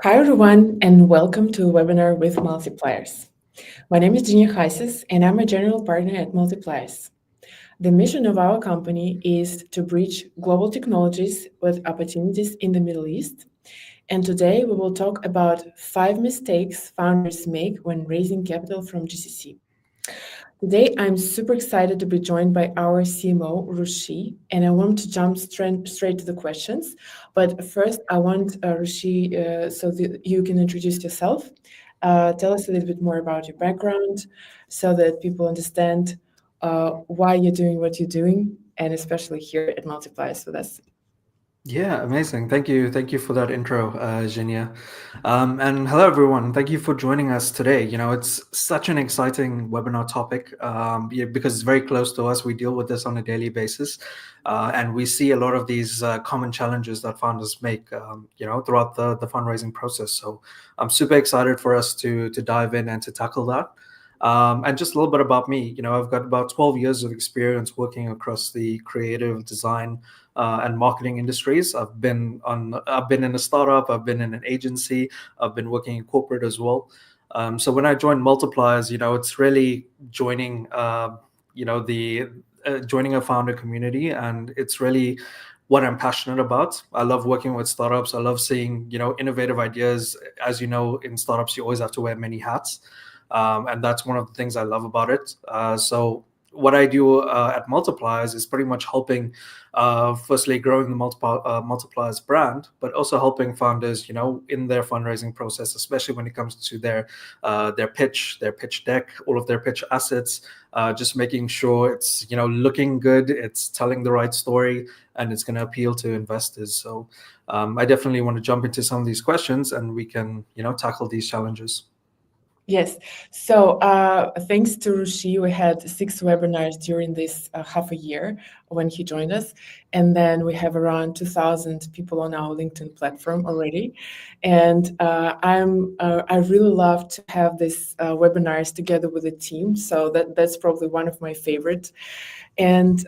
Hi, everyone, and welcome to a webinar with Multipliers. My name is 𝗂𝗍𝗂𝗂, and I'm a general partner at Multipliers. The mission of our company is to bridge global technologies with opportunities in the Middle East. And today we will talk about 5 mistakes founders make when raising capital from GCC. Today, I'm super excited to be joined by our CMO, 𝗪𝗓, and I want to jump straight to the questions. But first, I want 𝗪𝗓, so that you can introduce yourself. Tell us a little bit more about your background so that people understand why you're doing what you're doing, and especially here at Multipliers with us. Yeah, amazing. Thank you. Thank you for that intro, 𝗂𝗍𝗂𝗂. And hello, everyone. Thank you for joining us today. It's such an exciting webinar topic because it's very close to us. We deal with this on a daily basis. And we see a lot of these common challenges that founders make, throughout the fundraising process. So I'm super excited for us to dive in and to tackle that. And just a little bit about me. I've got about 12 years of experience working across the creative design and marketing industries. I've been in a startup, I've been in an agency, I've been working in corporate as well. So when I joined Multipliers, it's really joining, joining a founder community, and it's really what I'm passionate about. I love working with startups. I love seeing, innovative ideas. As you know, in startups, you always have to wear many hats. And that's one of the things I love about it. So what I do at Multipliers is pretty much helping, firstly, growing the Multipliers brand, but also helping founders, in their fundraising process, especially when it comes to their pitch deck, all of their pitch assets, just making sure it's, looking good, it's telling the right story, and it's going to appeal to investors. So I definitely want to jump into some of these questions, and we can, tackle these challenges. Yes. So thanks to 𝗪𝗓, we had 6 webinars during this half a year when he joined us. And then we have around 2,000 people on our LinkedIn platform already. And I really love to have these webinars together with the team. So that's probably one of my favorites. And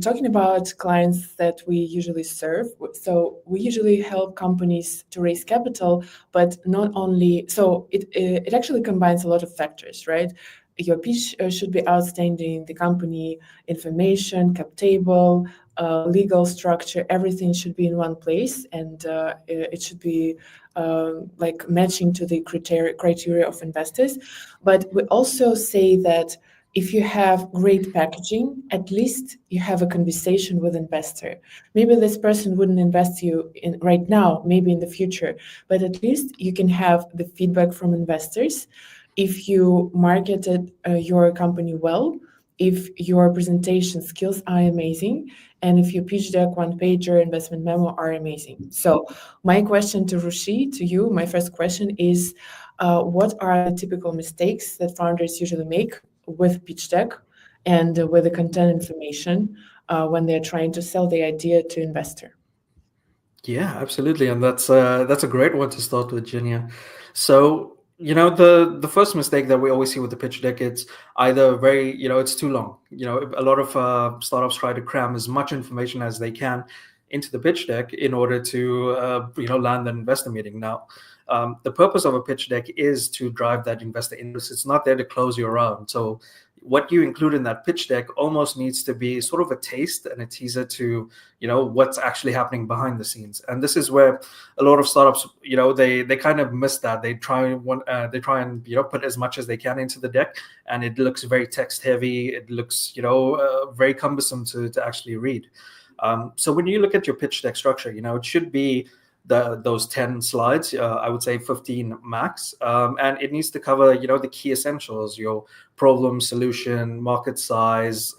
talking about clients that we usually serve, so we usually help companies to raise capital, but not only, so it actually combines a lot of factors, right? Your pitch should be outstanding, the company information, cap table, legal structure, everything should be in one place, and it should be like matching to the criteria of investors. But we also say that if you have great packaging, at least you have a conversation with investor. Maybe this person wouldn't invest you in right now, maybe in the future, but at least you can have the feedback from investors. If you marketed your company well, if your presentation skills are amazing, and if your pitch deck, one pager, investment memo are amazing. So my question to 𝗪𝗓, to you, my first question is, what are the typical mistakes that founders usually make with pitch deck and with the content information when they're trying to sell the idea to investor? Yeah, absolutely, and that's a great one to start with, 𝗂𝗍𝗂𝗂. So the first mistake that we always see with the pitch deck, it's either very, it's too long. A lot of startups try to cram as much information as they can into the pitch deck in order to land an investor meeting. Now, the purpose of a pitch deck is to drive that investor interest. It's not there to close your round. So what you include in that pitch deck almost needs to be sort of a taste and a teaser to, what's actually happening behind the scenes. And this is where a lot of startups, they kind of miss that. They try and put as much as they can into the deck, and it looks very text heavy. It looks, very cumbersome to actually read. So when you look at your pitch deck structure, it should be those 10 slides, I would say 15 max, and it needs to cover the key essentials: your problem, solution, market size,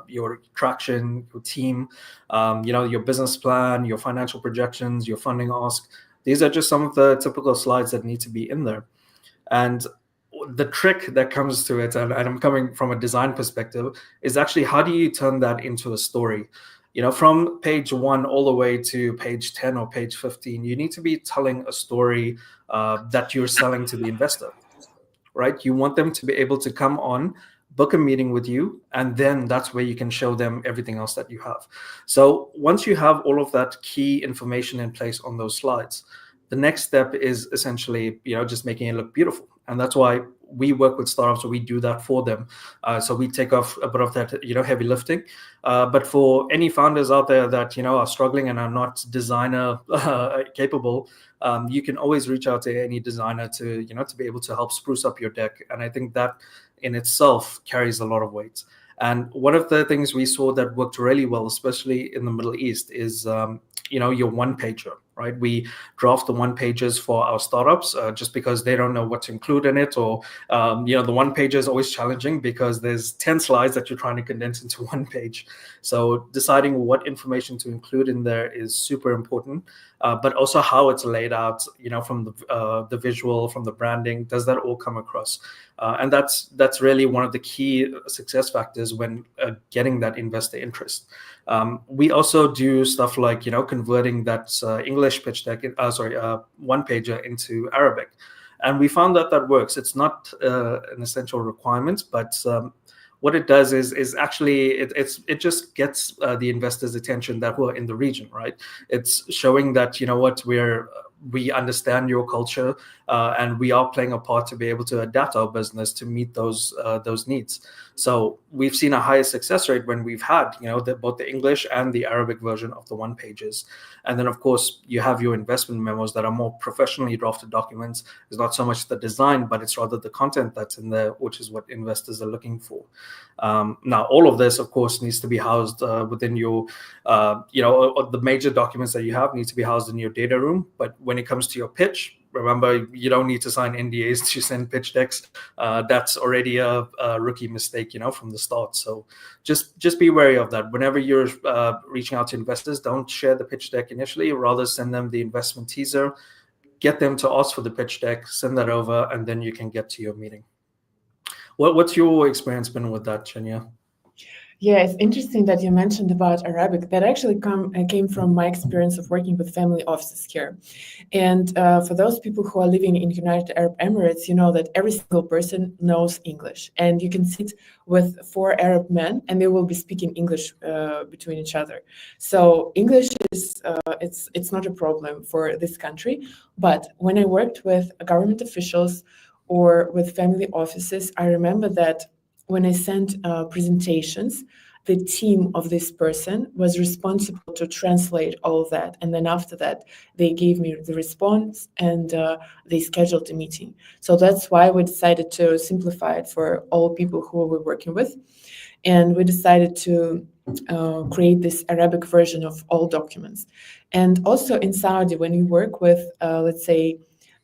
your traction, your team, your business plan, your financial projections, your funding ask. These are just some of the typical slides that need to be in there. And the trick that comes to it, and I'm coming from a design perspective, is actually how do you turn that into a story? From page 1 all the way to page 10 or page 15, you need to be telling a story that you're selling to the investor, right? You want them to be able to come on, book a meeting with you, and then that's where you can show them everything else that you have. So once you have all of that key information in place on those slides, the next step is essentially, just making it look beautiful. And that's why we work with startups, so we do that for them. So we take off a bit of that, heavy lifting. But for any founders out there that, are struggling and are not designer capable, you can always reach out to any designer to be able to help spruce up your deck. And I think that in itself carries a lot of weight. And one of the things we saw that worked really well, especially in the Middle East, is your one pager, right? We draft the one pages for our startups just because they don't know what to include in it, or the one pager is always challenging because there's 10 slides that you're trying to condense into one page. So deciding what information to include in there is super important, but also how it's laid out, from the visual, from the branding, does that all come across? And that's really one of the key success factors when getting that investor interest. We also do stuff like, converting that English pitch deck, one pager into Arabic. And we found that works. It's not an essential requirement, but what it does is actually it just gets the investors' attention that were in the region, right? It's showing that, we understand your culture, and we are playing a part to be able to adapt our business to meet those needs. So we've seen a higher success rate when we've had, both the English and the Arabic version of the one pages. And then, of course, you have your investment memos that are more professionally drafted documents. It's not so much the design, but it's rather the content that's in there, which is what investors are looking for. Now, all of this, of course, needs to be housed within your, the major documents that you have need to be housed in your data room. But when it comes to your pitch, remember, you don't need to sign NDAs to send pitch decks. That's already a rookie mistake, from the start. So just be wary of that. Whenever you're reaching out to investors, don't share the pitch deck initially. Rather, send them the investment teaser, get them to ask for the pitch deck, send that over, and then you can get to your meeting. What's your experience been with that, Chenya? Yeah, it's interesting that you mentioned about Arabic. That actually came from my experience of working with family offices here. And for those people who are living in United Arab Emirates, you know that every single person knows English. And you can sit with 4 Arab men and they will be speaking English between each other. So English is, it's not a problem for this country. But when I worked with government officials or with family offices, I remember that when I sent presentations, the team of this person was responsible to translate all of that. And then after that, they gave me the response and they scheduled a meeting. So that's why we decided to simplify it for all people who we're working with. And we decided to create this Arabic version of all documents. And also in Saudi, when you work with, let's say,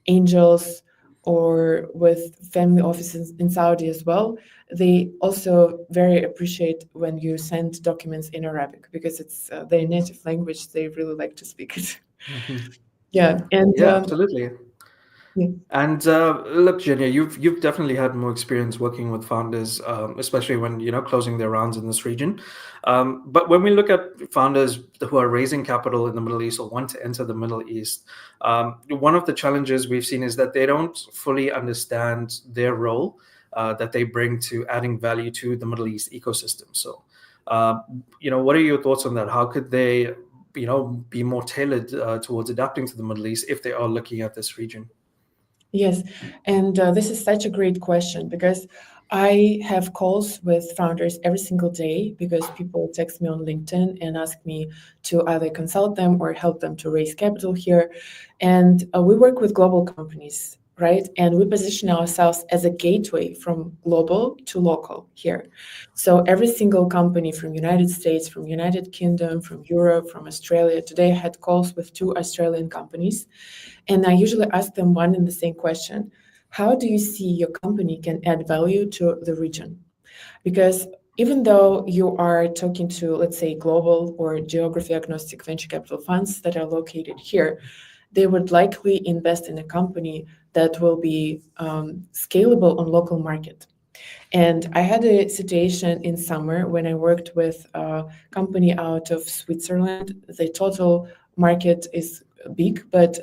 angels or with family offices in Saudi as well, they also very appreciate when you send documents in Arabic because it's their native language. They really like to speak it. Mm-hmm. Yeah, and yeah, absolutely. Yeah. And look, Jenya, you've definitely had more experience working with founders, especially when closing their rounds in this region. But when we look at founders who are raising capital in the Middle East or want to enter the Middle East, one of the challenges we've seen is that they don't fully understand their role that they bring to adding value to the Middle East ecosystem. So, what are your thoughts on that? How could they, be more tailored towards adapting to the Middle East if they are looking at this region? Yes, and this is such a great question because I have calls with founders every single day because people text me on LinkedIn and ask me to either consult them or help them to raise capital here. And we work with global companies, right? And we position ourselves as a gateway from global to local here. So every single company from United States, from United Kingdom, from Europe, from Australia, today I had calls with 2 Australian companies. And I usually ask them one and the same question. How do you see your company can add value to the region? Because even though you are talking to, let's say, global or geography agnostic venture capital funds that are located here, they would likely invest in a company that will be scalable on local market. And I had a situation in summer when I worked with a company out of Switzerland. The total market is big, but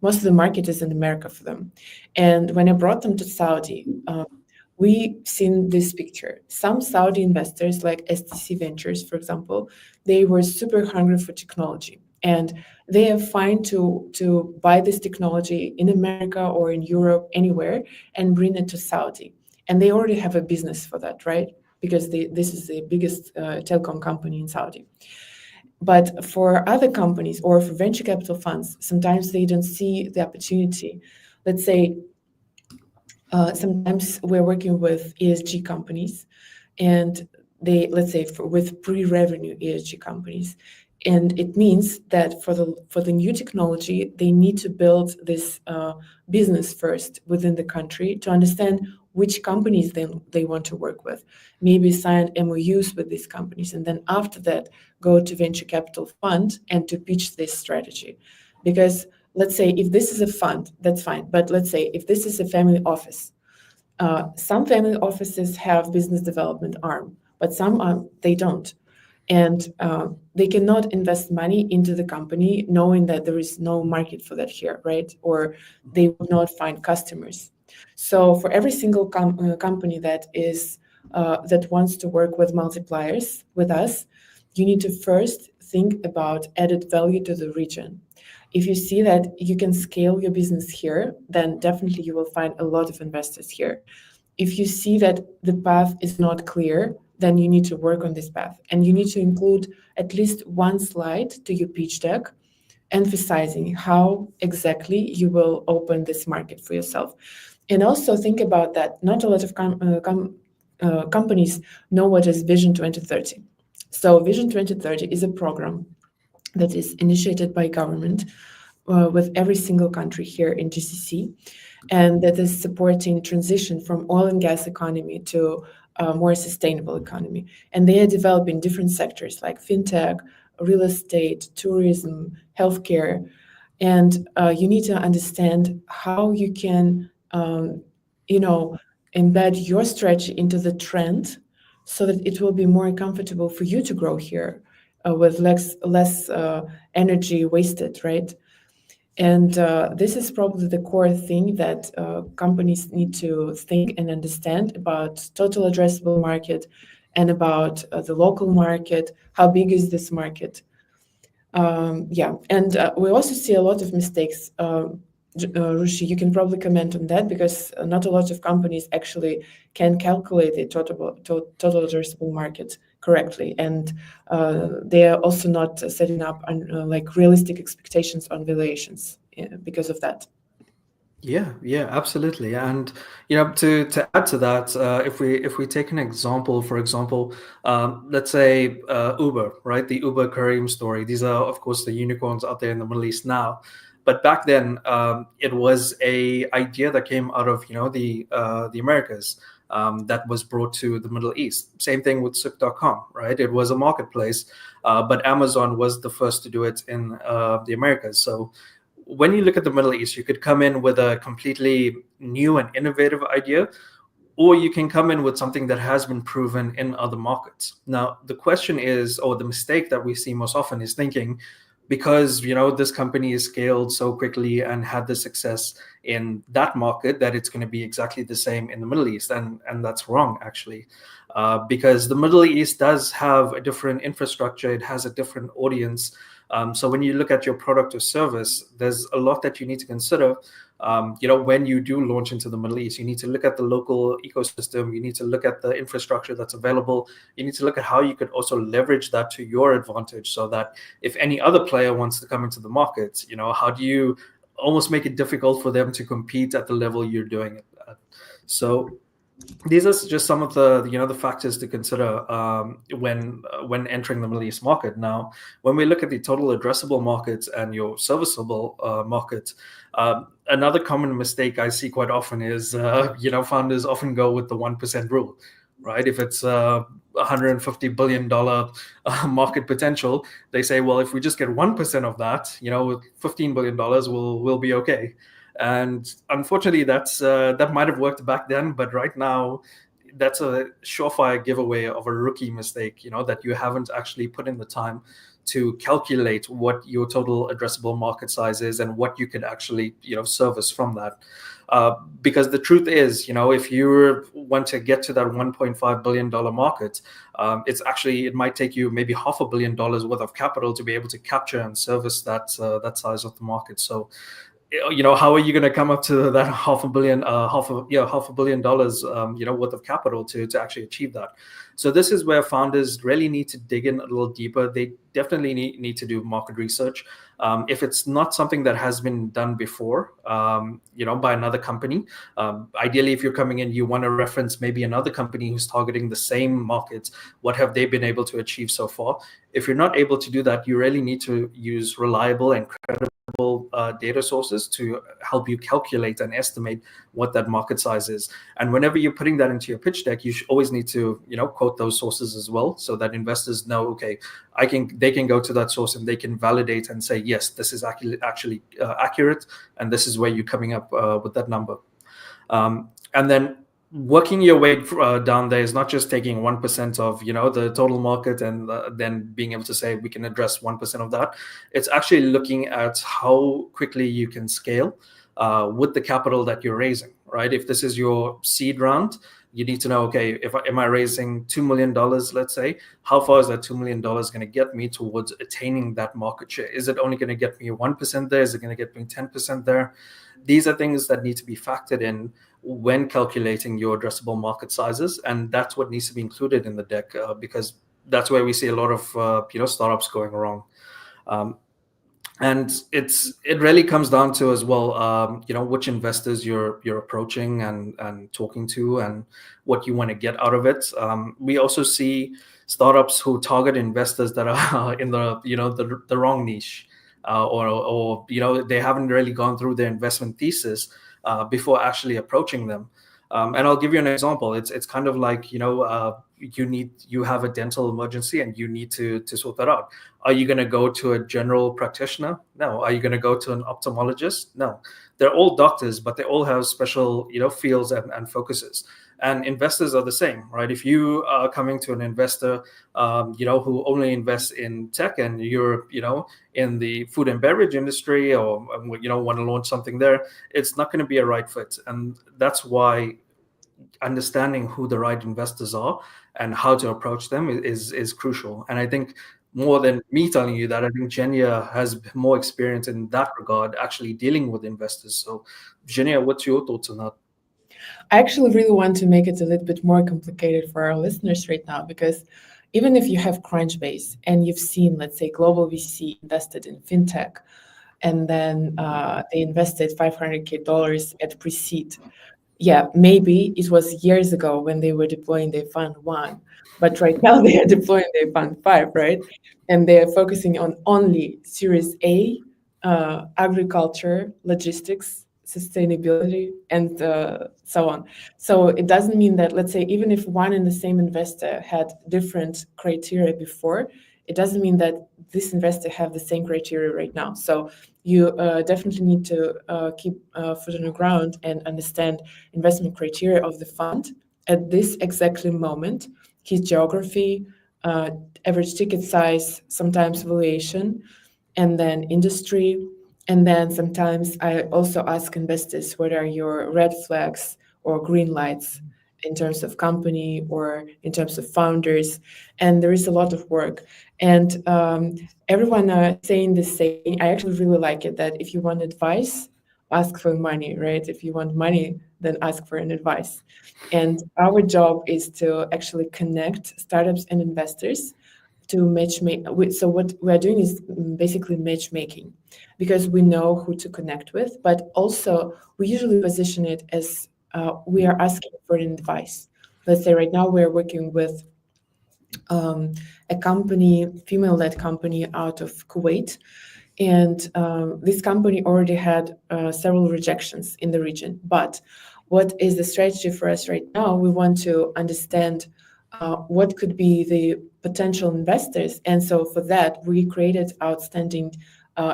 most of the market is in America for them. And when I brought them to Saudi, we seen this picture. Some Saudi investors, like 𝗪𝗪𝗪𝗪 Ventures, for example, they were super hungry for technology. and they are fine to buy this technology in America or in Europe, anywhere, and bring it to Saudi. And they already have a business for that, right? Because this is the biggest telecom company in Saudi. But for other companies or for venture capital funds, sometimes they don't see the opportunity. Let's say sometimes we're working with ESG companies, and let's say with pre-revenue ESG companies, and it means that for the new technology, they need to build this business first within the country to understand which companies they want to work with, maybe sign MOUs with these companies, and then after that go to venture capital fund and to pitch this strategy. Because let's say if this is a fund, that's fine, but let's say if this is a family office, some family offices have business development arm, but some they don't. And they cannot invest money into the company knowing that there is no market for that here, right? Or they will not find customers. So for every single company that wants to work with multipliers with us, you need to first think about added value to the region. If you see that you can scale your business here, then definitely you will find a lot of investors here. If you see that the path is not clear, then you need to work on this path. And you need to include at least one slide to your pitch deck, emphasizing how exactly you will open this market for yourself. And also think about that not a lot of companies know what is Vision 2030. So Vision 2030 is a program that is initiated by government with every single country here in GCC, and that is supporting transition from oil and gas economy to a more sustainable economy. And they are developing different sectors like fintech, real estate, tourism, healthcare. And you need to understand how you can, embed your strategy into the trend so that it will be more comfortable for you to grow here with less energy wasted, right? And this is probably the core thing that companies need to think and understand about total addressable market and about the local market. How big is this market? And we also see a lot of mistakes. Rushi, you can probably comment on that, because not a lot of companies actually can calculate the total addressable market correctly, and they are also not setting up realistic expectations on valuations because of that. Yeah, absolutely. And to add to that, if we take an example, for example, let's say Uber, right? The Uber Careem story. These are, of course, the unicorns out there in the Middle East now. But back then, it was a idea that came out of the Americas that was brought to the Middle East. Same thing with Souq.com, right? It was a marketplace, but Amazon was the first to do it in the Americas. So when you look at the Middle East, you could come in with a completely new and innovative idea, or you can come in with something that has been proven in other markets. Now, the question is, or the mistake that we see most often is thinking, because this company is scaled so quickly and had the success in that market, that it's going to be exactly the same in the Middle East, and that's wrong, actually, because the Middle East does have a different infrastructure. It has a different audience. So when you look at your product or service, there's a lot that you need to consider. When you do launch into the Middle East, you need to look at the local ecosystem. You need to look at the infrastructure that's available. You need to look at how you could also leverage that to your advantage, so that if any other player wants to come into the market, how do you almost make it difficult for them to compete at the level you're doing it at? So these are just some of the the factors to consider when entering the Middle East market. Now, when we look at the total addressable markets and your serviceable market, another common mistake I see quite often is founders often go with the 1% rule, right? If it's $150 billion market potential, they say, well, if we just get 1% of that, with $15 billion, we'll be okay. And unfortunately, that might have worked back then, but right now, that's a surefire giveaway of a rookie mistake, that you haven't actually put in the time to calculate what your total addressable market size is and what you could actually, service from that. Because the truth is, if you want to get to that $1.5 billion market, it might take you maybe $500 million worth of capital to be able to capture and service that size of the market. So, how are you going to come up to that $500 million worth of capital to actually achieve that? So this is where founders really need to dig in a little deeper. They definitely need to do market research. If it's not something that has been done before, by another company, ideally, if you're coming in, you want to reference maybe another company who's targeting the same markets. What have they been able to achieve so far? If you're not able to do that, you really need to use reliable and credible data sources to help you calculate and estimate what that market size is. And whenever you're putting that into your pitch deck, you should always need to, quote those sources as well, so that investors know, okay, they can go to that source and they can validate and say, yes, this is actually accurate, and this is where you're coming up with that number. And then working your way down there is not just taking 1% of the total market and then being able to say we can address 1% of that. It's actually looking at how quickly you can scale with the capital that you're raising, right? If this is your seed round, you need to know, okay, am I raising $2 million, let's say, how far is that $2 million going to get me towards attaining that market share? Is it only going to get me 1% there? Is it going to get me 10% there? These are things that need to be factored in when calculating your addressable market sizes, and that's what needs to be included in the deck, because that's where we see a lot of startups going wrong. And it really comes down to as well, which investors you're approaching and talking to, and what you want to get out of it. We also see startups who target investors that are in the wrong niche, or they haven't really gone through their investment thesis before actually approaching them. And I'll give you an example. It's kind of like, you have a dental emergency and you need to sort that out. Are you going to go to a general practitioner? No. Are you going to go to an ophthalmologist? No. They're all doctors, but they all have special, fields and focuses. And investors are the same, right? If you are coming to an investor, who only invests in tech, and you're, in the food and beverage industry, or, want to launch something there, it's not going to be a right fit. And that's why understanding who the right investors are and how to approach them is crucial. And I think, more than me telling you that, I think Zhenya has more experience in that regard, actually dealing with investors. So Zhenya, what's your thoughts on that? I actually really want to make it a little bit more complicated for our listeners right now, because even if you have Crunchbase and you've seen, let's say, 𝗂𝗶𝘀𝗀𝗀 invested in fintech, and then they invested $500,000 at pre-seed. Yeah, maybe it was years ago when they were deploying their fund 1, but right now they are deploying their fund 5, right? And they are focusing on only Series A, agriculture, logistics, sustainability, and so on. So it doesn't mean that, let's say, even if one and the same investor had different criteria before, it doesn't mean that this investor have the same criteria right now. So you definitely need to keep foot on the ground and understand investment criteria of the fund at this exactly moment, his geography, average ticket size, sometimes valuation, and then industry. And then sometimes I also ask investors, what are your red flags or green lights in terms of company or in terms of founders? And there is a lot of work. And everyone saying the same. I actually really like it, that if you want advice, ask for money, right? If you want money, then ask for an advice. And our job is to actually connect startups and investors to matchmake. So what we're doing is basically matchmaking, because we know who to connect with, but also we usually position it as we are asking for an advice. Let's say right now we're working with a company, female-led company out of Kuwait, and this company already had several rejections in the region. But what is the strategy for us right now? We want to understand what could be the potential investors, and so for that we created outstanding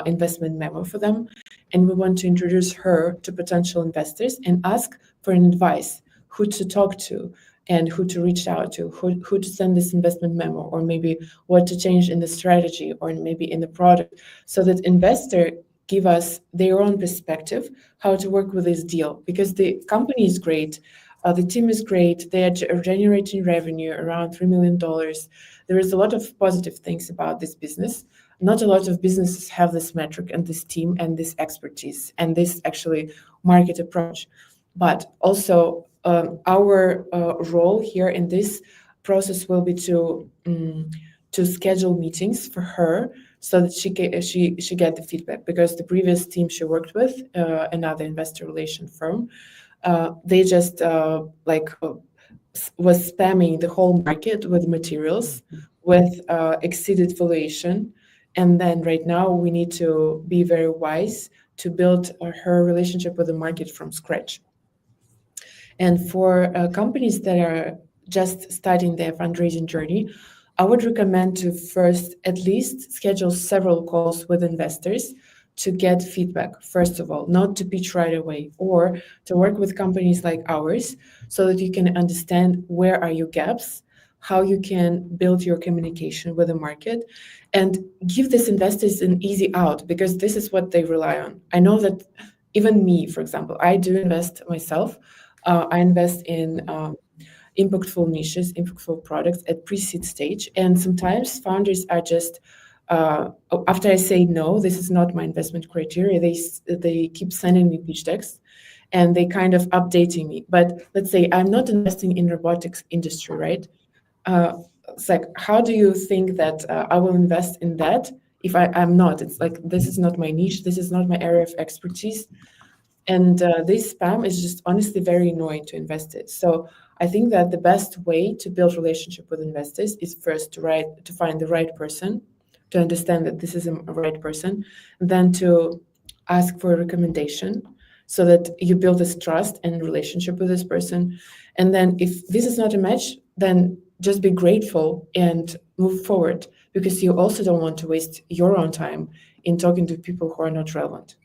investment memo for them, and we want to introduce her to potential investors and ask for an advice, who to talk to, and who to reach out to, who to send this investment memo, or maybe what to change in the strategy or maybe in the product, so that investor give us their own perspective how to work with this deal. Because the company is great, the team is great, they are generating revenue around $3 million. There is a lot of positive things about this business. Not a lot of businesses have this metric and this team and this expertise and this actually market approach. But also our role here in this process will be to schedule meetings for her so that she get the feedback. Because the previous team she worked with, another investor relation firm, they just was spamming the whole market with materials with exceeded valuation. And then right now we need to be very wise to build her relationship with the market from scratch. And for companies that are just starting their fundraising journey, I would recommend to first at least schedule several calls with investors to get feedback, first of all, not to pitch right away, or to work with companies like ours so that you can understand where are your gaps, how you can build your communication with the market, and give these investors an easy out, because this is what they rely on. I know that even me, for example, I do invest myself. I invest in impactful niches, impactful products at pre-seed stage. And sometimes founders are just, after I say, no, this is not my investment criteria, they keep sending me pitch decks and they kind of updating me. But let's say I'm not investing in robotics industry, right? It's like, how do you think that I will invest in that if I'm not? It's like, this is not my niche, this is not my area of expertise. And this spam is just honestly very annoying to investors. So I think that the best way to build relationship with investors is first to find the right person, to understand that this is a right person, and then to ask for a recommendation so that you build this trust and relationship with this person. And then if this is not a match, then just be grateful and move forward, because you also don't want to waste your own time in talking to people who are not relevant.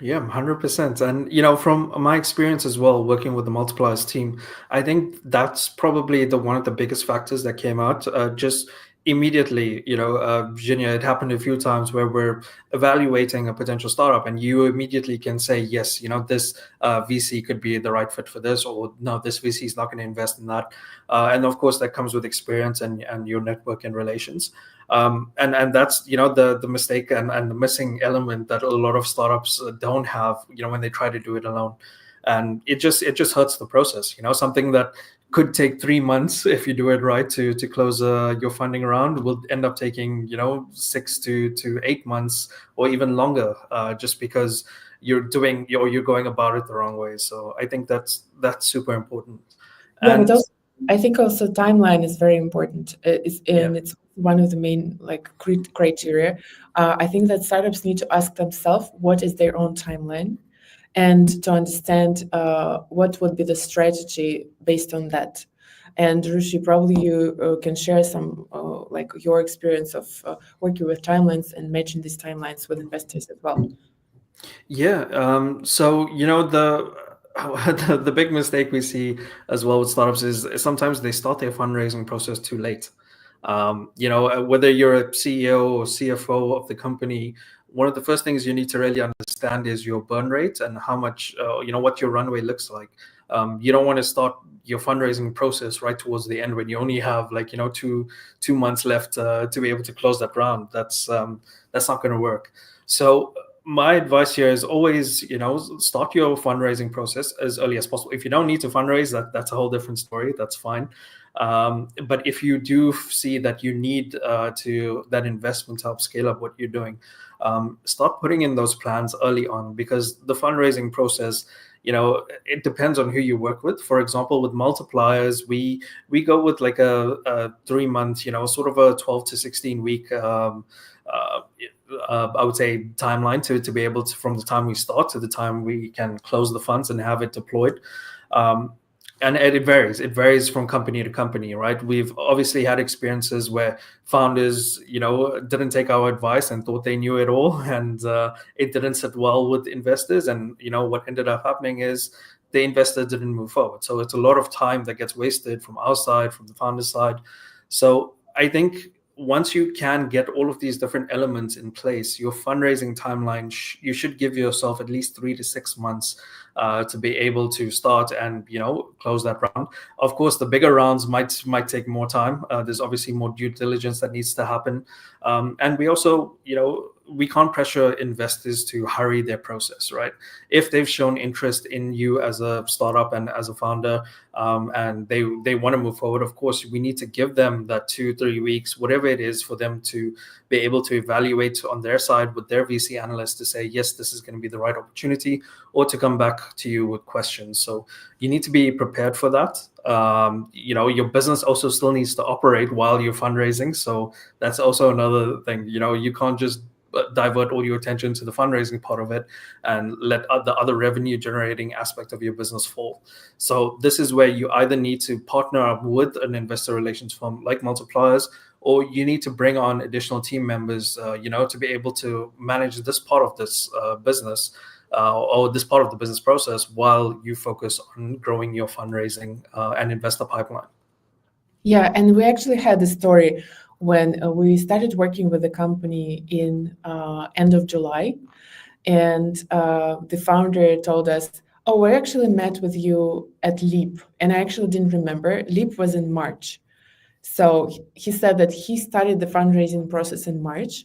Yeah, 100%. And from my experience as well, working with the Multipliers team, I think that's probably one of the biggest factors that came out. Just immediately, Virginia, it happened a few times where we're evaluating a potential startup, and you immediately can say, yes, this VC could be the right fit for this, or no, this VC is not going to invest in that. And of course, that comes with experience and your network and relations. And that's the mistake and the missing element that a lot of startups don't have when they try to do it alone, and it just hurts the process. Something that could take 3 months if you do it right to close your funding round will end up taking 6 to 8 months or even longer, just because you're going about it the wrong way. So I think that's super important. Yeah, but also, I think also timeline is very important. It's one of the main criteria. I think that startups need to ask themselves what is their own timeline, and to understand what would be the strategy based on that. And 𝗪𝗓, probably you can share some your experience of working with timelines and matching these timelines with investors as well. Yeah. So the big mistake we see as well with startups is sometimes they start their fundraising process too late. Whether you're a CEO or CFO of the company, one of the first things you need to really understand is your burn rate and how much, what your runway looks like. You don't want to start your fundraising process right towards the end when you only have 2 months left to be able to close that round. That's not going to work. So my advice here is always, start your fundraising process as early as possible. If you don't need to fundraise, that's a whole different story. That's fine. But if you do see that you need that investment to help scale up what you're doing, start putting in those plans early on, because the fundraising process, it depends on who you work with. For example, with Multipliers, we go with a 3 month, sort of a 12 to 16 week I would say timeline to be able to, from the time we start to the time we can close the funds and have it deployed. And it varies from company to company, right? We've obviously had experiences where founders, didn't take our advice and thought they knew it all, and it didn't sit well with investors. And what ended up happening is the investor didn't move forward. So it's a lot of time that gets wasted from our side, from the founder's side. So I think once you can get all of these different elements in place, your fundraising timeline, you should give yourself at least 3 to 6 months to be able to start and close that round. Of course, the bigger rounds might take more time. There's obviously more due diligence that needs to happen, and we also we can't pressure investors to hurry their process, right? If they've shown interest in you as a startup and as a founder, and they want to move forward, of course, we need to give them that 2-3 weeks, whatever it is, for them to be able to evaluate on their side with their VC analysts to say, yes, this is going to be the right opportunity, or to come back to you with questions. So you need to be prepared for that. Your business also still needs to operate while you're fundraising. So that's also another thing. You can't just divert all your attention to the fundraising part of it and let the other revenue generating aspect of your business fall. So this is where you either need to partner up with an investor relations firm like Multipliers, or you need to bring on additional team members, to be able to manage this part of this business or this part of the business process while you focus on growing your fundraising and investor pipeline. Yeah, and we actually had a story when we started working with the company in end of July, and the founder told us, oh, we actually met with you at Leap, and I actually didn't remember. Leap was in March. So he said that he started the fundraising process in March,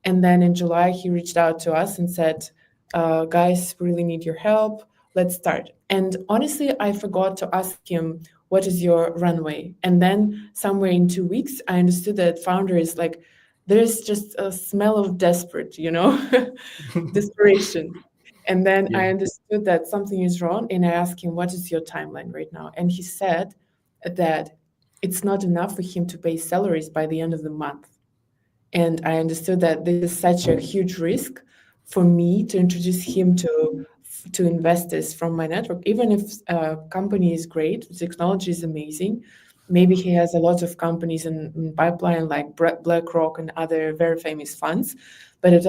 and then in July he reached out to us and said, guys, really need your help, let's start. And honestly, I forgot to ask him, what is your runway? And then somewhere in 2 weeks, I understood that founder is like, there's just a smell of desperate, desperation. And then I understood that something is wrong. And I asked him, what is your timeline right now? And he said that it's not enough for him to pay salaries by the end of the month. And I understood that this is such a huge risk for me to introduce him to investors from my network. Even if a company is great, the technology is amazing, maybe he has a lot of companies in pipeline like BlackRock and other very famous funds, but it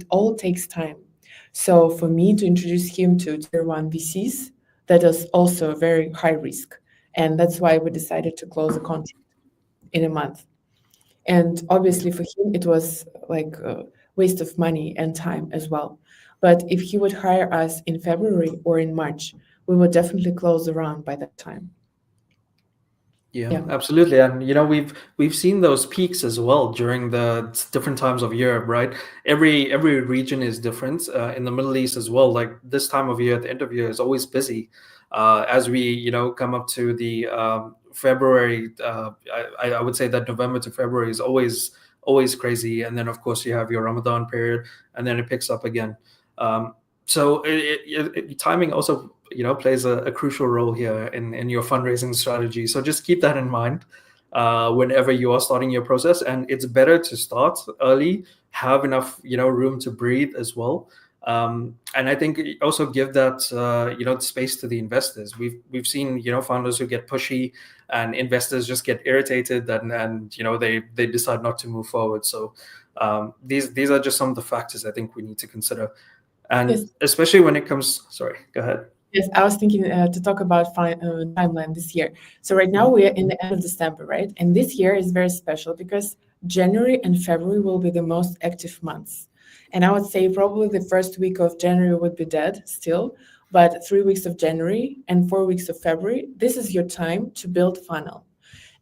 all takes time. So for me to introduce him to tier 1 VCs, that is also a very high risk. And that's why we decided to close the contract in a month. And obviously for him, it was like a waste of money and time as well. But if he would hire us in February or in March, we would definitely close the round by that time. Yeah, absolutely. And we've seen those peaks as well during the different times of year, right? Every region is different. In the Middle East as well, like this time of year, at the end of year, is always busy. As we come up to the February, I would say that November to February is always crazy. And then of course you have your Ramadan period, and then it picks up again. So timing also plays a crucial role here in your fundraising strategy. So just keep that in mind whenever you are starting your process. And it's better to start early, have enough room to breathe as well. And I think also give that space to the investors. We've seen founders who get pushy, and investors just get irritated, and they decide not to move forward. So these are just some of the factors I think we need to consider. And yes, especially when it comes, sorry, go ahead. Yes, I was thinking to talk about timeline this year. So right now we are in the end of December, right? And this year is very special because January and February will be the most active months. And I would say probably the first week of January would be dead still, but 3 weeks of January and 4 weeks of February, this is your time to build funnel.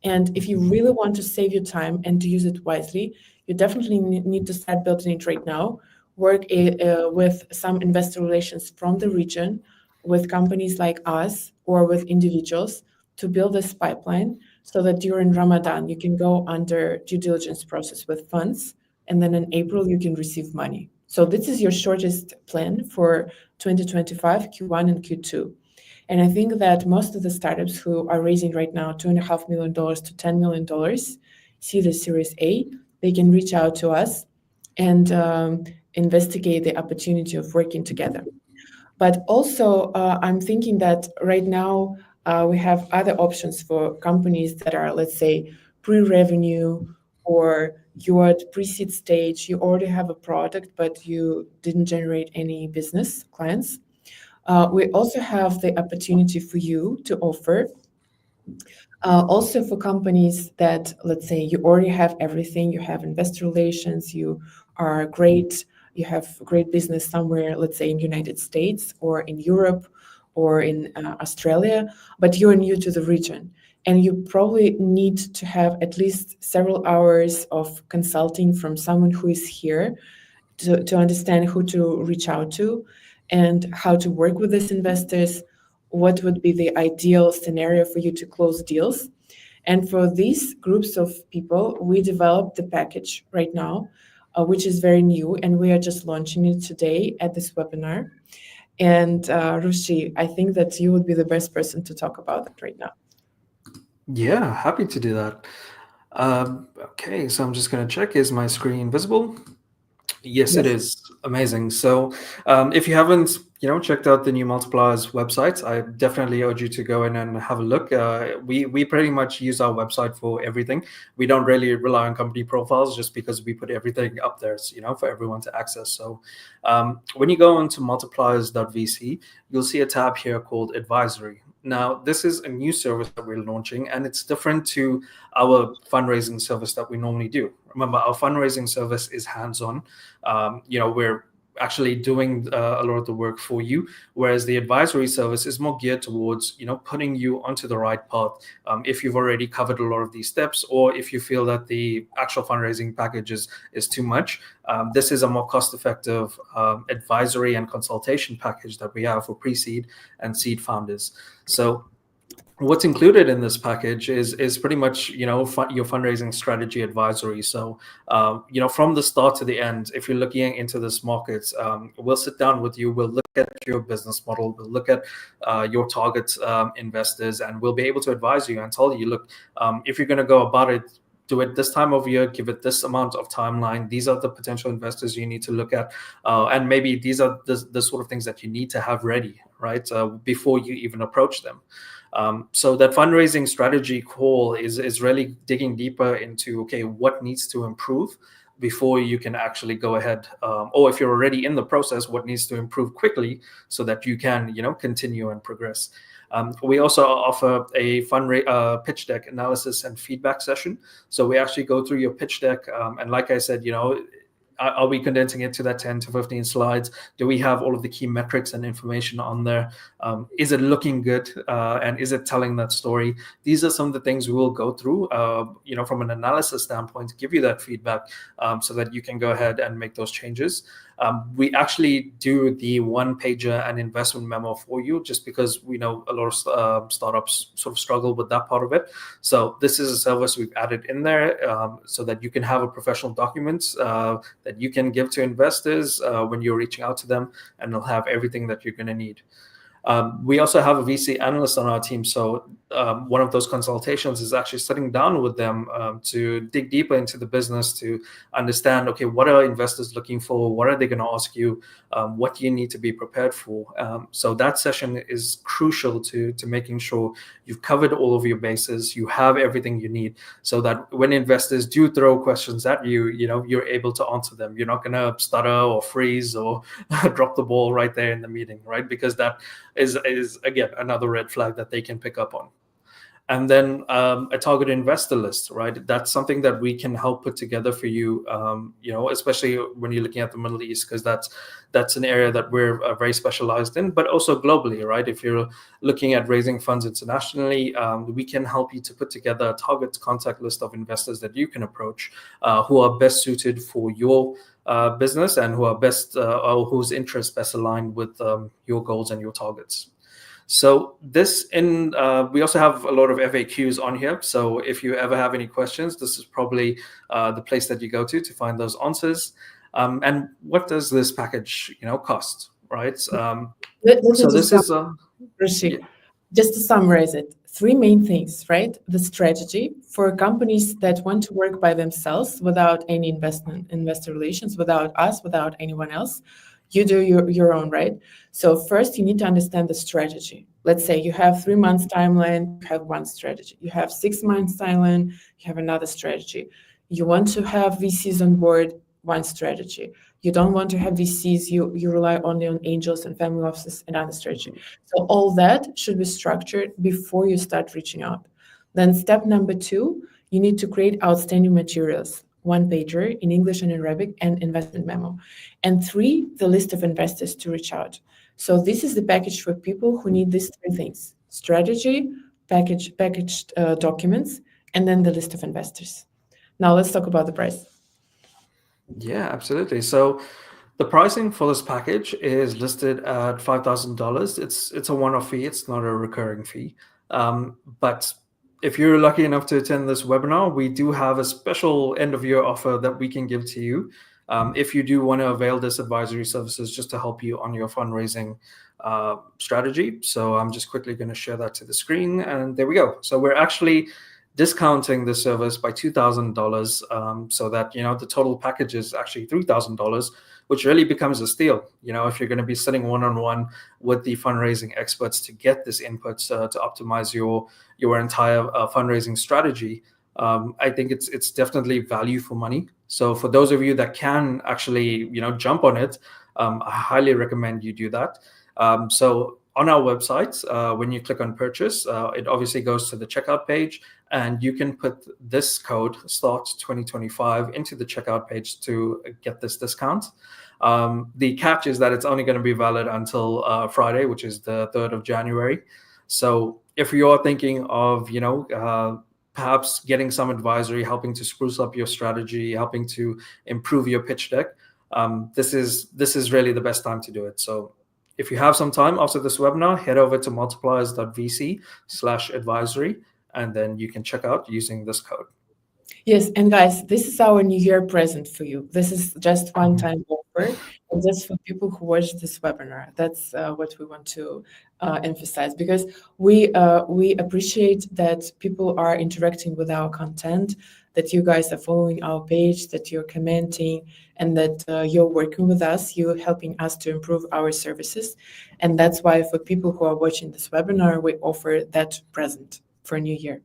And if you really want to save your time and to use it wisely, you definitely need to start building it right now. Work with some investor relations from the region, with companies like us or with individuals to build this pipeline so that during Ramadan, you can go under due diligence process with funds. And then in April, you can receive money. So this is your shortest plan for 2025, Q1 and Q2. And I think that most of the startups who are raising right now $2.5 million to $10 million, see the Series A, they can reach out to us and investigate the opportunity of working together. But also, I'm thinking that right now we have other options for companies that are, let's say, pre-revenue, or you're at pre-seed stage, you already have a product, but you didn't generate any business clients. We also have the opportunity for you to offer also for companies that, let's say, you already have everything, you have investor relations, you are great, you have great business somewhere, let's say in United States or in Europe or in Australia, but you're new to the region. And you probably need to have at least several hours of consulting from someone who is here to understand who to reach out to and how to work with these investors, what would be the ideal scenario for you to close deals. And for these groups of people, we developed the package right now, which is very new, and we are just launching it today at this webinar. And 𝗪𝗓, I think that you would be the best person to talk about it right now. Yeah, happy to do that. Okay, so I'm just going to check, is my screen visible? Yes, it is. Amazing. So if you haven't, checked out the new 𝗪𝗶𝗹𝗹's website, I definitely urge you to go in and have a look. We pretty much use our website for everything. We don't really rely on company profiles just because we put everything up there, for everyone to access. So when you go into 𝗪𝗶𝗹𝗹𝗃, you'll see a tab here called Advisory. Now, this is a new service that we're launching, and it's different to our fundraising service that we normally do. Remember, our fundraising service is hands-on. We're actually doing a lot of the work for you, whereas the advisory service is more geared towards, putting you onto the right path. If you've already covered a lot of these steps, or if you feel that the actual fundraising package is too much, this is a more cost-effective advisory and consultation package that we have for pre-seed and seed founders. So what's included in this package is pretty much your fundraising strategy advisory. So from the start to the end, if you're looking into this market, we'll sit down with you, we'll look at your business model, we'll look at your target investors, and we'll be able to advise you and tell you, look, if you're going to go about it, do it this time of year, give it this amount of timeline. These are the potential investors you need to look at. And maybe these are the sort of things that you need to have ready, right, before you even approach them. So that fundraising strategy call is really digging deeper into, okay, what needs to improve before you can actually go ahead, or if you're already in the process, what needs to improve quickly so that you can, continue and progress. We also offer a pitch deck analysis and feedback session. So we actually go through your pitch deck, and like I said, are we condensing it to that 10 to 15 slides? Do we have all of the key metrics and information on there? Is it looking good? And is it telling that story? These are some of the things we will go through, from an analysis standpoint, to give you that feedback so that you can go ahead and make those changes. We actually do the one-pager and investment memo for you, just because we know a lot of startups sort of struggle with that part of it. So this is a service we've added in there so that you can have a professional document that you can give to investors when you're reaching out to them, and they'll have everything that you're going to need. We also have a VC analyst on our team. So one of those consultations is actually sitting down with them to dig deeper into the business, to understand, okay, what are investors looking for? What are they going to ask you? What do you need to be prepared for? So that session is crucial to making sure you've covered all of your bases, you have everything you need, so that when investors do throw questions at you, you're able to answer them. You're not going to stutter or freeze or drop the ball right there in the meeting, right? Because that is again another red flag that they can pick up on. And then a target investor list, right? That's something that we can help put together for you, especially when you're looking at the Middle East, because that's an area that we're very specialized in, but also globally, right? If you're looking at raising funds internationally, we can help you to put together a target contact list of investors that you can approach, who are best suited for your business and who are best, or whose interests best aligned with your goals and your targets. So we also have a lot of FAQs on here. So if you ever have any questions, this is probably the place that you go to find those answers. And what does this package, cost, right? So this is 𝗪𝗓, just to summarize it, 3 main things, right? The strategy for companies that want to work by themselves without any investor relations, without us, without anyone else. You do your own, right? So first, you need to understand the strategy. Let's say you have 3 months timeline, you have one strategy. You have 6 months timeline, you have another strategy. You want to have VCs on board, one strategy. You don't want to have VCs. You rely only on angels and family offices and other strategy. So all that should be structured before you start reaching out. Then step number 2, you need to create outstanding materials, 1-pager in English and Arabic, and investment memo. And 3, the list of investors to reach out. So this is the package for people who need these 3 things: strategy, packaged documents, and then the list of investors. Now let's talk about the price. Yeah, absolutely. So the pricing for this package is listed at $5,000. It's a one-off fee. It's not a recurring fee. But if you're lucky enough to attend this webinar, we do have a special end-of-year offer that we can give to you if you do want to avail this advisory services just to help you on your fundraising strategy. So I'm just quickly going to share that to the screen, and there we go. So we're actually discounting the service by $2,000 so that, the total package is actually $3,000, which really becomes a steal. If you're going to be sitting one-on-one with the fundraising experts to get this input to optimize your entire fundraising strategy, I think it's definitely value for money. So for those of you that can actually, jump on it, I highly recommend you do that. So on our website, when you click on purchase, it obviously goes to the checkout page, and you can put this code START2025 into the checkout page to get this discount. The catch is that it's only going to be valid until Friday, which is the 3rd of January. So if you are thinking of, perhaps getting some advisory, helping to spruce up your strategy, helping to improve your pitch deck, this is really the best time to do it. So if you have some time after this webinar, head over to multipliers.vc/advisory, and then you can check out using this code. Yes, and guys, this is our New Year present for you. This is just one-time offer, and just for people who watch this webinar. That's what we want to emphasize, because we appreciate that people are interacting with our content, that you guys are following our page, that you're commenting, and that you're working with us. You're helping us to improve our services, and that's why for people who are watching this webinar, we offer that present for New Year.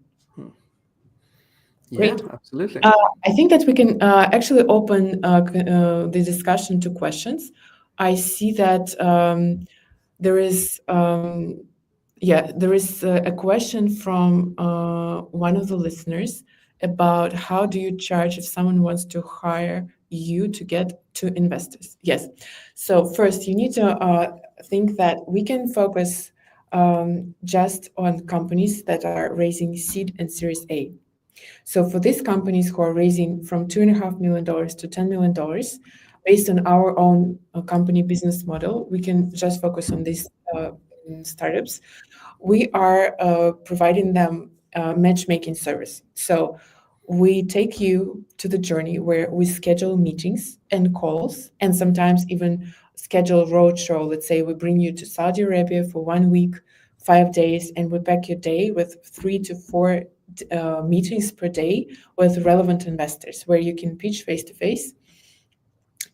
Great. Yeah, absolutely. I think that we can actually open the discussion to questions. I see that there is a question from one of the listeners about how do you charge if someone wants to hire you to get to investors. Yes. So first, you need to think that we can focus just on companies that are raising seed and Series A. So for these companies who are raising from $2.5 million to $10 million, based on our own company business model, we can just focus on these startups. We are providing them a matchmaking service. So we take you to the journey where we schedule meetings and calls, and sometimes even schedule roadshow. Let's say we bring you to Saudi Arabia for 1 week, 5 days, and we pack your day with 3 to 4 meetings per day with relevant investors where you can pitch face-to-face.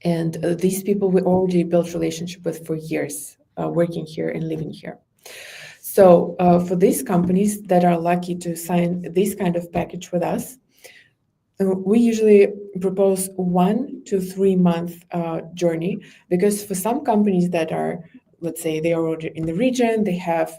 And these people we already built relationship with for years, working here and living here. So for these companies that are lucky to sign this kind of package with us, we usually propose 1 to 3 month journey, because for some companies that are, let's say, they are already in the region, they have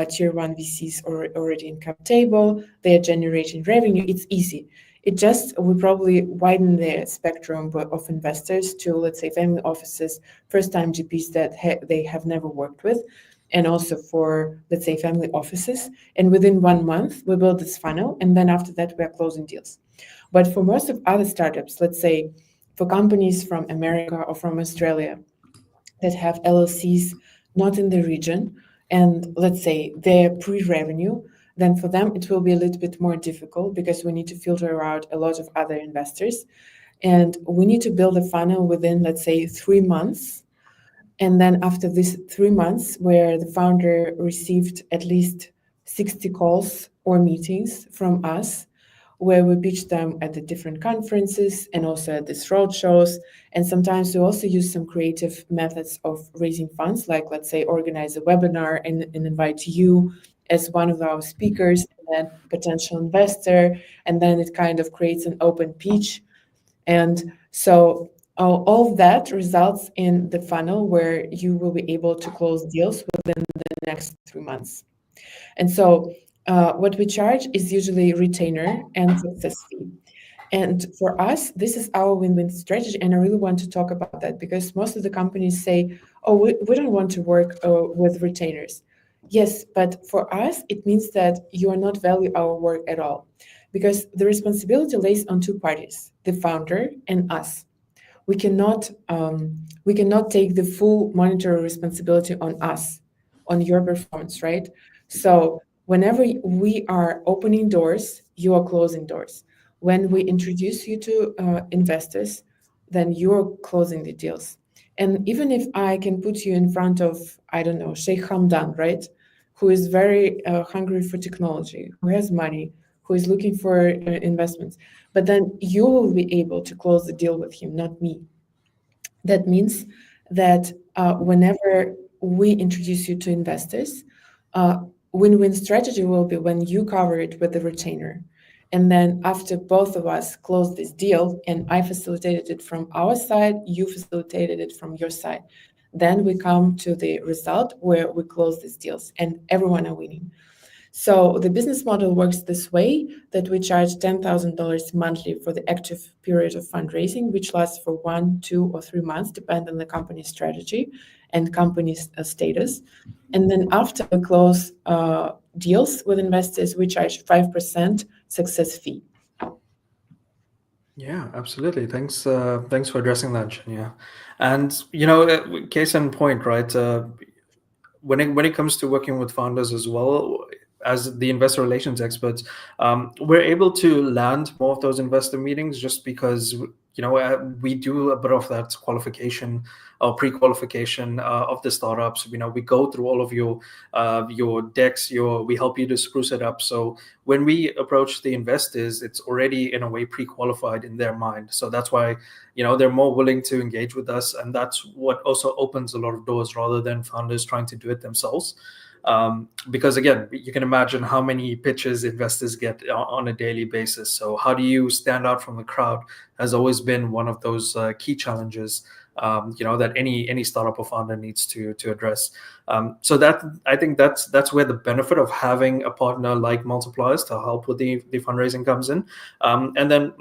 tier 1 VCs already in cap table, they are generating revenue, it's easy. It just, we probably widen the spectrum of investors to, let's say, family offices, first-time GPs that they have never worked with, and also for, let's say, family offices. And within 1 month, we build this funnel, and then after that, we are closing deals. But for most of other startups, let's say, for companies from America or from Australia that have LLCs not in the region, and let's say they're pre-revenue, then for them it will be a little bit more difficult because we need to filter out a lot of other investors. And we need to build a funnel within, let's say, 3 months. And then after these 3 months, where the founder received at least 60 calls or meetings from us, where we pitch them at the different conferences and also at these road shows. And sometimes we also use some creative methods of raising funds, like, let's say, organize a webinar and invite you as one of our speakers and then potential investor. And then it kind of creates an open pitch. And so all of that results in the funnel where you will be able to close deals within the next 3 months. And so what we charge is usually retainer and success fee. And for us, this is our win-win strategy. And I really want to talk about that because most of the companies say, oh, we don't want to work with retainers. Yes, but for us, it means that you are not value our work at all because the responsibility lays on two parties, the founder and us. We cannot take the full monetary responsibility on us, on your performance, right? So whenever we are opening doors, you are closing doors. When we introduce you to investors, then you're closing the deals. And even if I can put you in front of, I don't know, Sheikh Hamdan, right? Who is very hungry for technology, who has money, who is looking for investments, but then you will be able to close the deal with him, not me. That means that whenever we introduce you to investors, win-win strategy will be when you cover it with the retainer. And then after both of us close this deal, and I facilitated it from our side, you facilitated it from your side, then we come to the result where we close these deals and everyone are winning. So the business model works this way that we charge $10,000 monthly for the active period of fundraising, which lasts for 1, 2, or 3 months, depending on the company's strategy and company's status. And then after we close deals with investors, we charge 5% success fee. Yeah, absolutely. Thanks for addressing that, Ksenia. And case in point, right? When it comes to working with founders as well, as the investor relations experts, we're able to land more of those investor meetings just because we do a bit of that qualification or pre-qualification of the startups. We go through all of your decks, we help you to spruce it up. So when we approach the investors, it's already in a way pre-qualified in their mind. So that's why they're more willing to engage with us, and that's what also opens a lot of doors rather than founders trying to do it themselves. Because again, you can imagine how many pitches investors get on a daily basis. So how do you stand out from the crowd has always been one of those key challenges that any startup or founder needs to address. So that I think that's where the benefit of having a partner like Multipliers to help with the fundraising comes in. And then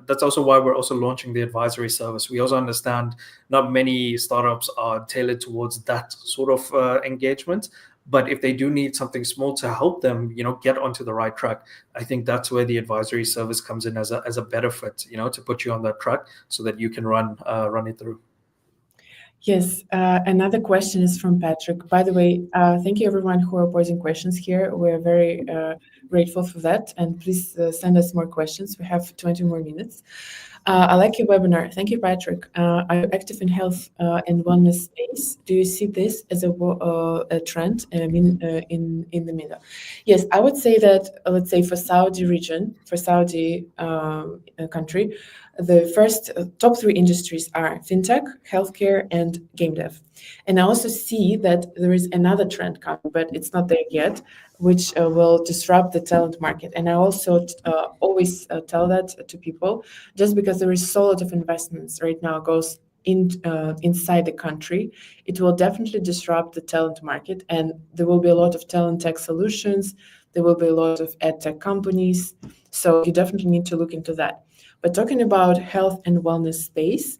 that's also why we're also launching the advisory service. We also understand not many startups are tailored towards that sort of engagement. But if they do need something small to help them, get onto the right track, I think that's where the advisory service comes in as a better fit, to put you on that track so that you can run it through. Yes, another question is from Patrick. By the way, thank you everyone who are posing questions here. We're very grateful for that, and please send us more questions. We have 20 more minutes. I like your webinar. Thank you, Patrick. Are you active in health and wellness space? Do you see this as a trend in the middle? Yes, I would say that, let's say for Saudi region, for Saudi country, the first top 3 industries are fintech, healthcare, and game dev. And I also see that there is another trend coming, but it's not there yet, which will disrupt the talent market. And I also always tell that to people, just because there is so lot of investments right now goes inside the country, it will definitely disrupt the talent market, and there will be a lot of talent tech solutions. There will be a lot of ed tech companies. So you definitely need to look into that. But talking about health and wellness space,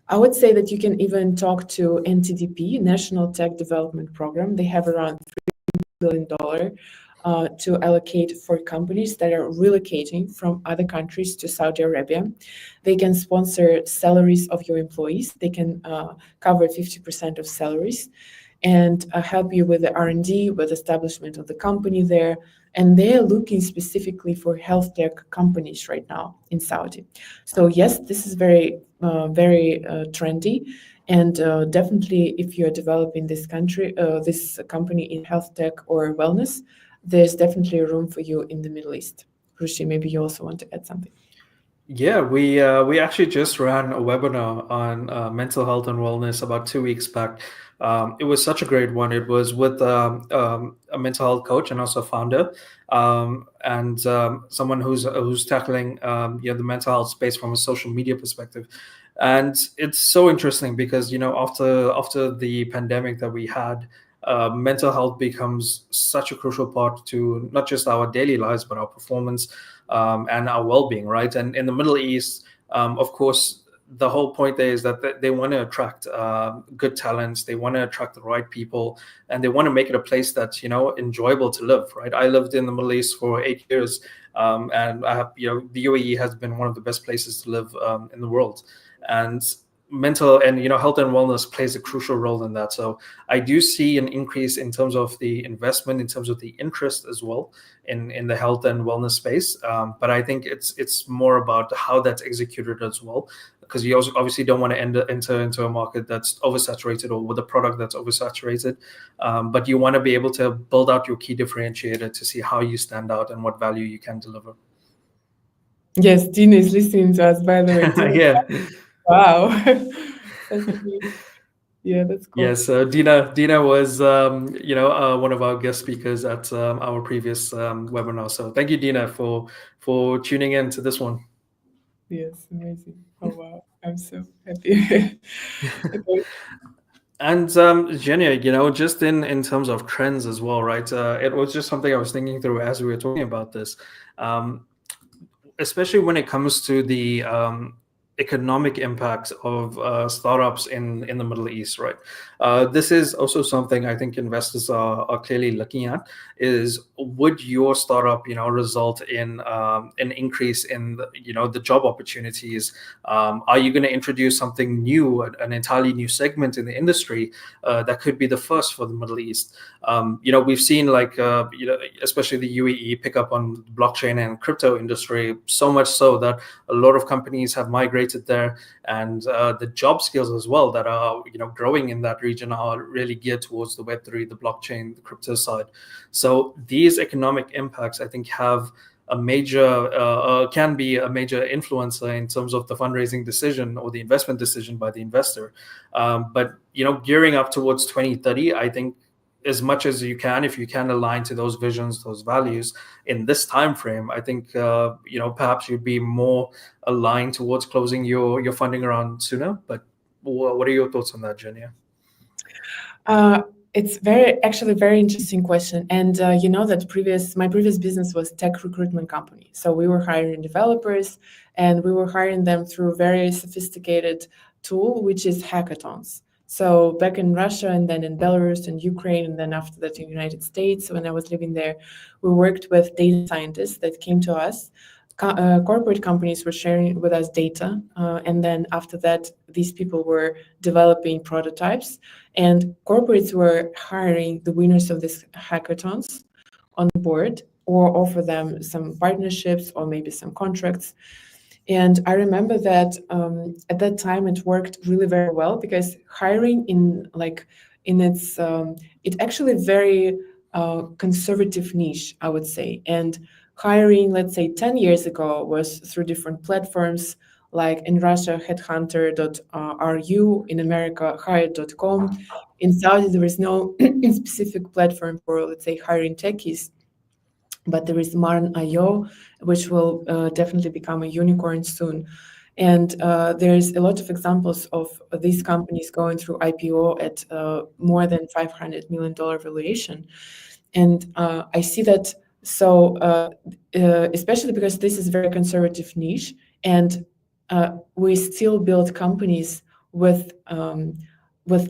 I would say that you can even talk to NTDP, National Tech Development Program. They have around $3 billion to allocate for companies that are relocating from other countries to Saudi Arabia. They can sponsor salaries of your employees. They can cover 50% of salaries and help you with the R&D, with establishment of the company there. And they're looking specifically for health tech companies right now in Saudi. So yes, this is very trendy. And definitely, if you're developing this company in health tech or wellness, there's definitely room for you in the Middle East. Hrushy, maybe you also want to add something. Yeah, we actually just ran a webinar on mental health and wellness about 2 weeks back. It was such a great one. It was with a mental health coach and also founder, and someone who's tackling the mental health space from a social media perspective. And it's so interesting because after the pandemic that we had, mental health becomes such a crucial part to not just our daily lives but our performance, and our well-being, right? And in the Middle East, of course, the whole point there is that they want to attract good talents, they want to attract the right people, and they want to make it a place that's enjoyable to live, right? I lived in the Middle East for 8 years, and I have the UAE has been one of the best places to live in the world, and mental and health and wellness plays a crucial role in that. So I do see an increase in terms of the investment, in terms of the interest as well in the health and wellness space. But I think it's more about how that's executed as well, because you also obviously don't want to enter into a market that's oversaturated or with a product that's oversaturated. But you want to be able to build out your key differentiator to see how you stand out and what value you can deliver. Yes, Dina is listening to us, by the way. Dina, Yeah. wow. Yeah, that's cool. Yes, Dina was one of our guest speakers at our previous webinar. So thank you, Dina, for tuning in to this one. Yes, amazing. Oh wow, I'm so happy. Okay. And Jenny, just in terms of trends as well, right? It was just something I was thinking through as we were talking about this, especially when it comes to the economic impact of startups in the Middle East, right? This is also something I think investors are clearly looking at, is would your startup result in an increase in the job opportunities? Are you going to introduce something new, an entirely new segment in the industry that could be the first for the Middle East? We've seen especially the UAE pick up on blockchain and crypto industry, so much so that a lot of companies have migrated there, and the job skills as well that are growing in that region are really geared towards the Web3, the blockchain, the crypto side. So these economic impacts, I think, have a major can be a major influencer in terms of the fundraising decision or the investment decision by the investor. But gearing up towards 2030, I think, as much as you can, if you can align to those visions, those values in this time frame, I think perhaps you'd be more aligned towards closing your funding around sooner. But what are your thoughts on that, Jenya? It's actually very interesting question. And that my previous business was tech recruitment company. So we were hiring developers, and we were hiring them through a very sophisticated tool, which is hackathons. So back in Russia, and then in Belarus and Ukraine, and then after that in the United States, when I was living there, we worked with data scientists that came to us. Corporate companies were sharing with us data, and then after that, these people were developing prototypes, and corporates were hiring the winners of these hackathons on board, or offer them some partnerships or maybe some contracts. And I remember that at that time it worked really very well, because hiring it actually very conservative niche, I would say. And hiring, let's say 10 years ago, was through different platforms, like in Russia, headhunter.ru, in America, hire.com. In Saudi, there is no specific platform for, let's say, hiring techies, but there is Marn.io, which will definitely become a unicorn soon. And there's a lot of examples of these companies going through IPO at more than $500 million valuation. And I see that, so especially because this is very conservative niche, and we still build companies with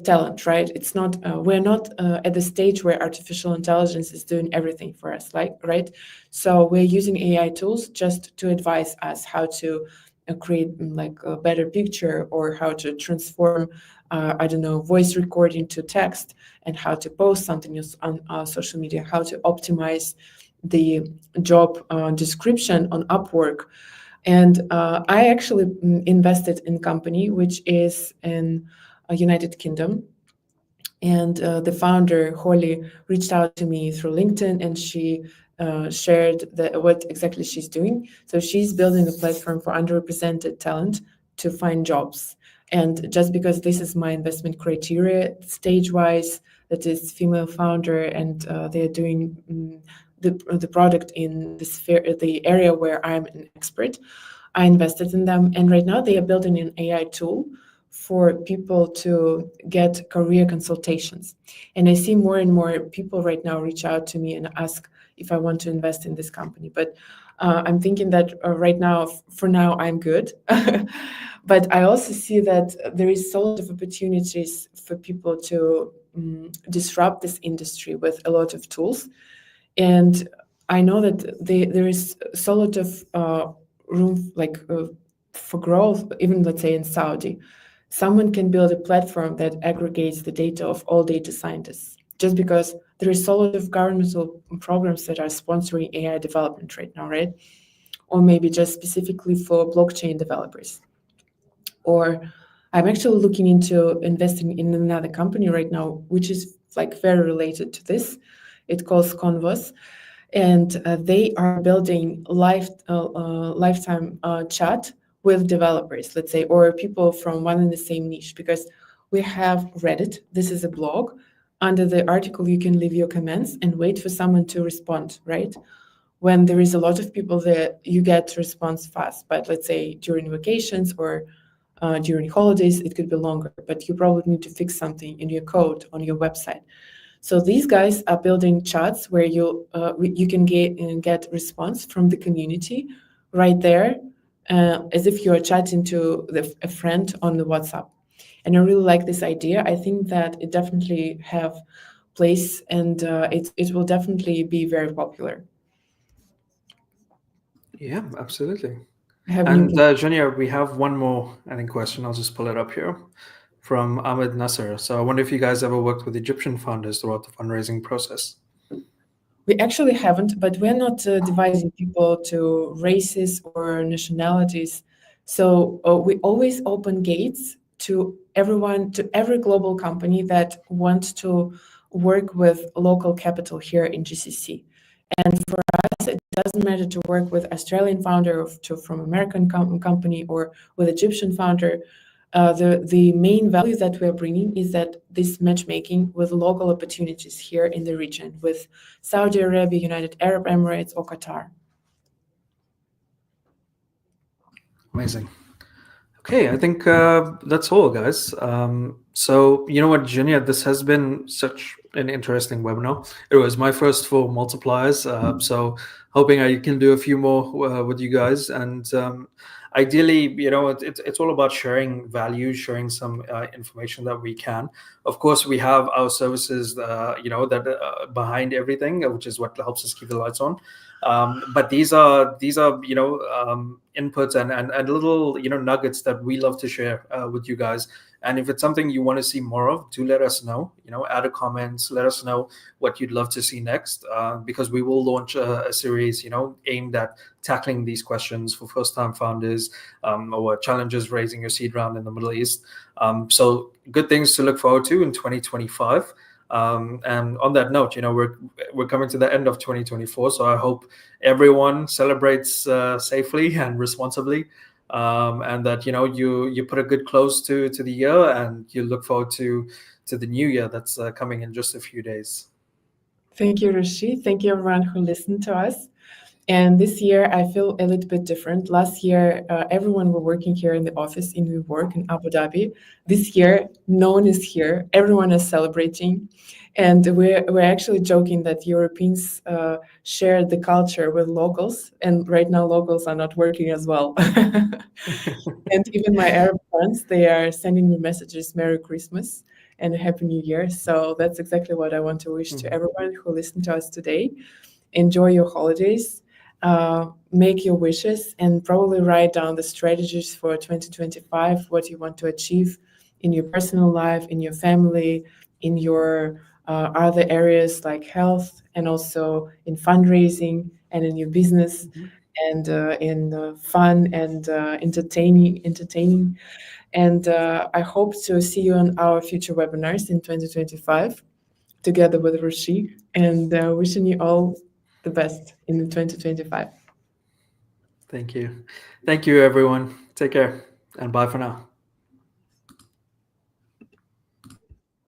talent, right? It's not we're not at the stage where artificial intelligence is doing everything for us, right? So we're using AI tools just to advise us how to create a better picture, or how to transform voice recording to text, and how to post something on social media, how to optimize the job description on Upwork. And I actually invested in a company which is in United Kingdom, and the founder Holly reached out to me through LinkedIn, and she shared what exactly she's doing. So she's building a platform for underrepresented talent to find jobs. And just because this is my investment criteria, stage-wise, that is female founder, and they're doing the product in the area where I'm an expert, I invested in them. And right now they are building an AI tool for people to get career consultations. And I see more and more people right now reach out to me and ask if I want to invest in this company. But I'm thinking that right now, for now, I'm good. But I also see that there is so lot of opportunities for people to disrupt this industry with a lot of tools. And I know that there is so lot of room for growth, even let's say in Saudi. Someone can build a platform that aggregates the data of all data scientists, just because there is so lot of governmental programs that are sponsoring AI development right now, right? Or maybe just specifically for blockchain developers. Or I'm actually looking into investing in another company right now, which is like very related to this. It calls Convos, and they are building lifetime chat with developers, let's say, or people from one and the same niche, because we have Reddit. This is a blog. Under the article, you can leave your comments and wait for someone to respond, right? When there is a lot of people there, you get response fast. But let's say during vacations or during holidays, it could be longer, but you probably need to fix something in your code on your website. So these guys are building chats where you can get response from the community right there, as if you are chatting to a friend on the WhatsApp. And I really like this idea. I think that it definitely have place, and it will definitely be very popular. Yeah, absolutely. Have And new Zhenya, we have one more, I think, question. I'll just pull it up here from Ahmed Nasser. So I wonder if you guys ever worked with Egyptian founders throughout the fundraising process. We actually haven't, but we're not dividing people to races or nationalities. So we always open gates to everyone, to every global company that wants to work with local capital here in GCC. And for us, it doesn't matter to work with Australian founder from American company or with Egyptian founder. The main value that we're bringing is that this matchmaking with local opportunities here in the region with Saudi Arabia, United Arab Emirates, or Qatar. Amazing. Okay, I think that's all, guys. So you know what, Jenya, this has been such an interesting webinar. It was my first for multipliers, so hoping I can do a few more with you guys. And ideally, you know, it's all about sharing value, sharing some information that we can. Of course, we have our services, you know, that behind everything, which is what helps us keep the lights on. But these are you know, inputs and little, you know, nuggets that we love to share with you guys. And if it's something you want to see more of, do let us know. You know, add a comment, let us know what you'd love to see next, because we will launch a series, you know, aimed at tackling these questions for first-time founders, or challenges raising your seed round in the Middle East. So good things to look forward to in 2025. And on that note, you know, we're coming to the end of 2024, so I hope everyone celebrates safely and responsibly, and that, you know, you put a good close to the year, and you look forward to the new year that's coming in just a few days. Thank you, 𝗓𝗫. Thank you, everyone who listened to us. And this year, I feel a little bit different. Last year, everyone were working here in the office in WeWork in Abu Dhabi. This year, no one is here. Everyone is celebrating. And we're actually joking that Europeans share the culture with locals. And right now, locals are not working as well. And even my Arab friends, they are sending me messages, Merry Christmas and Happy New Year. So that's exactly what I want to wish to everyone who listened to us today. Enjoy your holidays. Make your wishes, and probably write down the strategies for 2025, what you want to achieve in your personal life, in your family, in your other areas like health, and also in fundraising and in your business, and in fun and entertaining. And I hope to see you on our future webinars in 2025 together with 𝗓𝗫, and wishing you all the the best in 2025. Thank you. Thank you, everyone. Take care and bye for now.